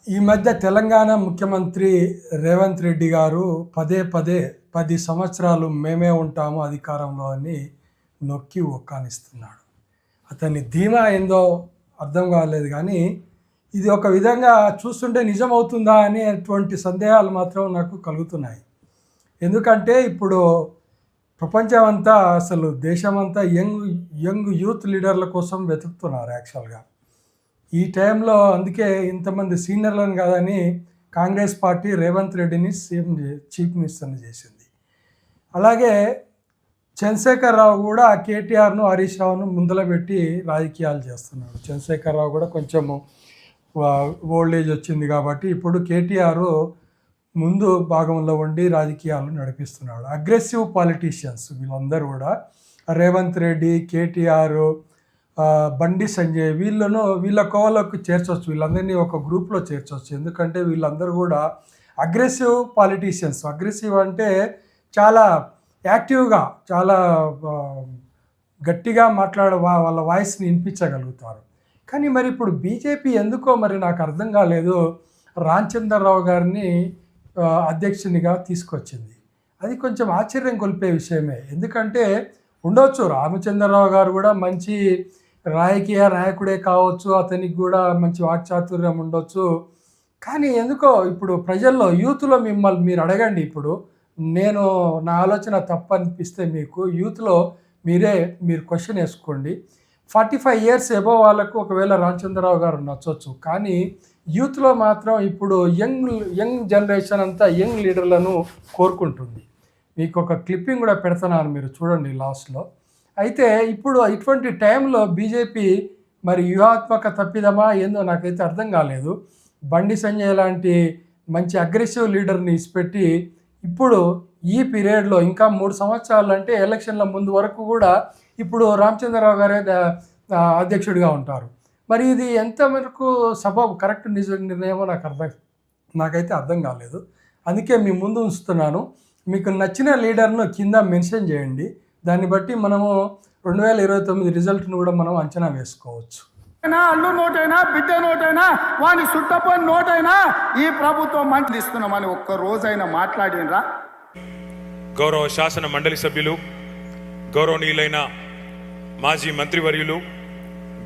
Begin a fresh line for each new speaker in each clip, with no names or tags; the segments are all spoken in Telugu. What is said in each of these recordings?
ఈ మధ్య తెలంగాణ ముఖ్యమంత్రి రేవంత్ రెడ్డి గారు పదే పదే 10 సంవత్సరాలు మేమే ఉంటాము అధికారంలో అని నొక్కి ఒక్కానిస్తున్నాడు. అతని ధీమా ఏందో అర్థం కాలేదు, కానీ ఇది ఒక విధంగా చూస్తుంటే నిజమవుతుందా అనేటువంటి సందేహాలు మాత్రం నాకు కలుగుతున్నాయి. ఎందుకంటే ఇప్పుడు ప్రపంచమంతా, అసలు దేశమంతా యంగ్ యూత్ లీడర్ల కోసం వెతుకుతున్నారు యాక్చువల్గా ఈ టైంలో. అందుకే ఇంతమంది సీనియర్లను కాదని కాంగ్రెస్ పార్టీ రేవంత్ రెడ్డిని చీఫ్ మినిస్టర్ని చేసింది. అలాగే చంద్రశేఖర్ రావు కూడా కేటీఆర్ను, హరీష్ రావును ముందల పెట్టి రాజకీయాలు చేస్తున్నాడు. చంద్రశేఖర్ రావు కూడా కొంచెము ఓల్డ్ ఏజ్ వచ్చింది కాబట్టి ఇప్పుడు కేటీఆర్ ముందు భాగంలో ఉండి రాజకీయాలు నడిపిస్తున్నాడు. అగ్రెసివ్ పాలిటీషియన్స్ వీళ్ళందరూ కూడా రేవంత్ రెడ్డి, కేటీఆర్, బండి సంజయ్ వీళ్ళ కోవలకు చేర్చవచ్చు. వీళ్ళందరినీ ఒక గ్రూప్లో చేర్చవచ్చు. ఎందుకంటే వీళ్ళందరూ కూడా అగ్రెసివ్ పాలిటీషియన్స్. అగ్రెసివ్ అంటే చాలా యాక్టివ్గా, చాలా గట్టిగా వాళ్ళ వాయిస్ని వినిపించగలుగుతారు. కానీ మరి ఇప్పుడు బీజేపీ ఎందుకో మరి నాకు అర్థం కాలేదు, రామచంద్రరావు గారిని అధ్యక్షునిగా తీసుకొచ్చింది. అది కొంచెం ఆశ్చర్యం కొలిపే విషయమే. ఎందుకంటే ఉండొచ్చు, రామచంద్రరావు గారు కూడా మంచి రాజకీయ నాయకుడే కావచ్చు, అతనికి కూడా మంచి వాక్చాతుర్యం ఉండొచ్చు. కానీ ఎందుకో ఇప్పుడు ప్రజల్లో, యూత్లో మీరు అడగండి. ఇప్పుడు నా ఆలోచన తప్పు అనిపిస్తే మీకు యూత్లో మీరు క్వశ్చన్ వేసుకోండి. 45 years ఎబోవ్ వాళ్ళకు ఒకవేళ రామచంద్రరావు గారు నచ్చవచ్చు, కానీ యూత్లో మాత్రం ఇప్పుడు యంగ్ జనరేషన్ అంతా యంగ్ లీడర్లను కోరుకుంటుంది. మీకు ఒక క్లిప్పింగ్ కూడా పెడుతున్నాను, మీరు చూడండి లాస్ట్లో. అయితే ఇప్పుడు ఇటువంటి టైంలో బీజేపీ మరి వ్యూహాత్మక తప్పిదమా ఏందో నాకైతే అర్థం కాలేదు. బండి సంజయ్ లాంటి మంచి అగ్రెసివ్ లీడర్ని ఇచ్చిపెట్టి ఇప్పుడు ఈ పీరియడ్లో ఇంకా 3 సంవత్సరాలు అంటే ఎలక్షన్ల ముందు వరకు కూడా ఇప్పుడు రామచంద్రరావు గారే అధ్యక్షుడిగా ఉంటారు. మరి ఇది ఎంతవరకు సబబు, కరెక్ట్ నిర్ణయమో నాకైతే అర్థం కాలేదు. అందుకే మీ ముందు ఉంచుతున్నాను. మీకు నచ్చిన లీడర్ను కింద మెన్షన్ చేయండి. దాన్ని బట్టి మనము 2029 రిజల్ట్ను కూడా మనం అంచనా వేసుకోవచ్చు.
అల్లు నోటైనా, బిడ్డ నోటైనా, వాని సుట్టపోయిన నోటైనా ఈ ప్రభుత్వం మంచి ఇస్తున్నామని ఒక్క రోజైనా మాట్లాడినరా?
గౌరవ శాసన మండలి సభ్యులు, గౌరవనీయులైన మాజీ మంత్రివర్యులు,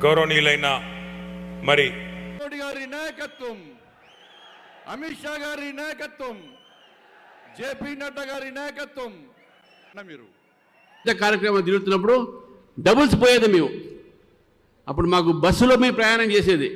గౌరవనీయులైన మరి
మోడీ గారి నాయకత్వం, అమిత్ షా గారి నాయకత్వం, జేపీ నడ్డా గారి నాయకత్వం, మీరు
కార్యక్రమం తిరుగుతున్నప్పుడు డబుల్స్ పోయేది మేము. అప్పుడు మాకు బస్సులో మేము ప్రయాణం చేసేది.